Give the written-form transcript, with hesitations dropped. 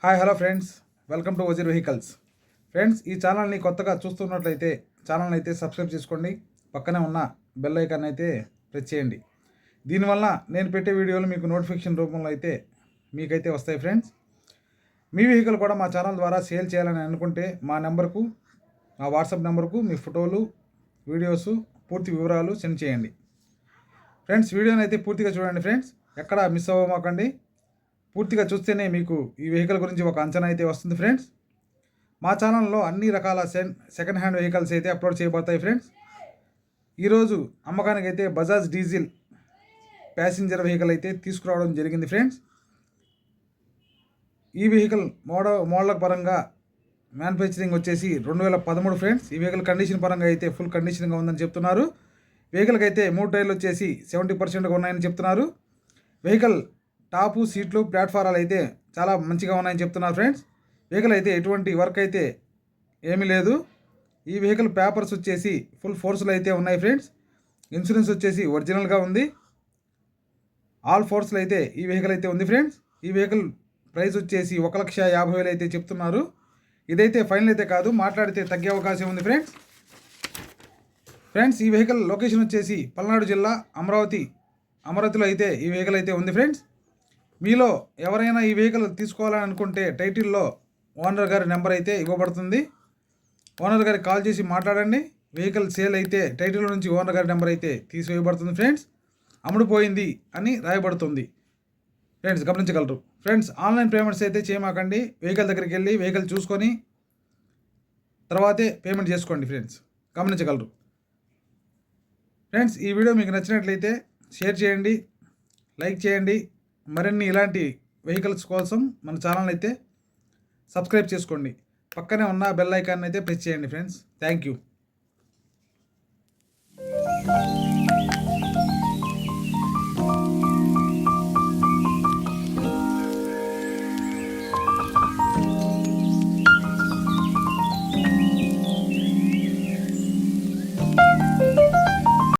Hi hello friends, welcome to Wazir vehicles. Friends, ఈ ఛానల్ని కొత్తగా చూస్తున్నట్లయితే ఛానల్ని అయితే సబ్స్క్రైబ్ చేసుకోండి. పక్కనే ఉన్న బెల్ ఐకాన్ అయితే ప్రెస్ చేయండి. దీనివల్ల నేను పెట్టే వీడియోలు మీకు నోటిఫికేషన్ రూపంలో అయితే మీకైతే వస్తాయి. ఫ్రెండ్స్, మీ వెహికల్ కూడా మా ఛానల్ ద్వారా సేల్ చేయాలని అనుకుంటే మా నెంబర్కు, మా వాట్సాప్ నెంబర్కు మీ ఫోటోలు, వీడియోస్, పూర్తి వివరాలు సెండ్ చేయండి. ఫ్రెండ్స్, వీడియోని అయితే పూర్తిగా చూడండి. ఫ్రెండ్స్, ఎక్కడ మిస్ అవ్వమాకండి. పూర్తిగా చూస్తేనే మీకు ఈ వెహికల్ గురించి ఒక అంచనా అయితే వస్తుంది. ఫ్రెండ్స్, మా ఛానల్లో అన్ని రకాల సెకండ్ హ్యాండ్ వెహికల్స్ అయితే అప్లోడ్ చేయబడతాయి. ఫ్రెండ్స్, ఈరోజు అమ్మకానికి అయితే బజాజ్ డీజిల్ ప్యాసింజర్ వెహికల్ అయితే తీసుకురావడం జరిగింది. ఫ్రెండ్స్, ఈ వెహికల్ మోడల్ పరంగా మ్యానుఫ్యాక్చరింగ్ వచ్చేసి 2013. ఫ్రెండ్స్, ఈ వెహికల్ కండిషన్ పరంగా అయితే ఫుల్ కండిషన్గా ఉందని చెప్తున్నారు. వెహికల్కి అయితే 3 టైర్లు వచ్చేసి 70% ఉన్నాయని చెప్తున్నారు. వెహికల్ టాపు, సీట్లు, ప్లాట్ఫారాలు అయితే చాలా మంచిగా ఉన్నాయని చెప్తున్నారు. ఫ్రెండ్స్, వెహికల్ అయితే ఎటువంటి వర్క్ అయితే ఏమీ లేదు. ఈ వెహికల్ పేపర్స్ వచ్చేసి ఫుల్ ఫోర్స్లో అయితే ఉన్నాయి. ఫ్రెండ్స్, ఇన్సూరెన్స్ వచ్చేసి ఒరిజినల్గా ఉంది. ఆల్ ఫోర్స్లో అయితే ఈ వెహికల్ అయితే ఉంది. ఫ్రెండ్స్, ఈ వెహికల్ ప్రైస్ వచ్చేసి 1,50,000 అయితే చెప్తున్నారు. ఇదైతే ఫైనల్ అయితే కాదు, మాట్లాడితే తగ్గే అవకాశం ఉంది. ఫ్రెండ్స్, ఈ వెహికల్ లొకేషన్ వచ్చేసి పల్నాడు జిల్లా అమరావతిలో అయితే ఈ వెహికల్ అయితే ఉంది. ఫ్రెండ్స్, మీలో ఎవరైనా ఈ వెహికల్ తీసుకోవాలని అనుకుంటే టైటిల్లో ఓనర్ గారి నెంబర్ అయితే ఇవ్వబడుతుంది. ఓనర్ గారికి కాల్ చేసి మాట్లాడండి. వెహికల్ సేల్ అయితే టైటిల్ నుంచి ఓనర్ గారి నెంబర్ అయితే తీసివేయబడుతుంది. ఫ్రెండ్స్, అమ్ముడుపోయింది అని రాయబడుతుంది. ఫ్రెండ్స్, గమనించగలరు. ఫ్రెండ్స్, ఆన్లైన్ పేమెంట్స్ అయితే చేయమాకండి. వెహికల్ దగ్గరికి వెళ్ళి వెహికల్ చూసుకొని తర్వాతే పేమెంట్ చేసుకోండి. ఫ్రెండ్స్, గమనించగలరు. ఫ్రెండ్స్, ఈ వీడియో మీకు నచ్చినట్లయితే షేర్ చేయండి, లైక్ చేయండి. మరిన్ని ఇలాంటి వెహికల్స్ కోసం మన ఛానల్ అయితే సబ్స్క్రైబ్ చేసుకోండి. పక్కనే ఉన్న బెల్ ఐకాన్ అయితే ప్రెస్ చేయండి. Friends, thank you.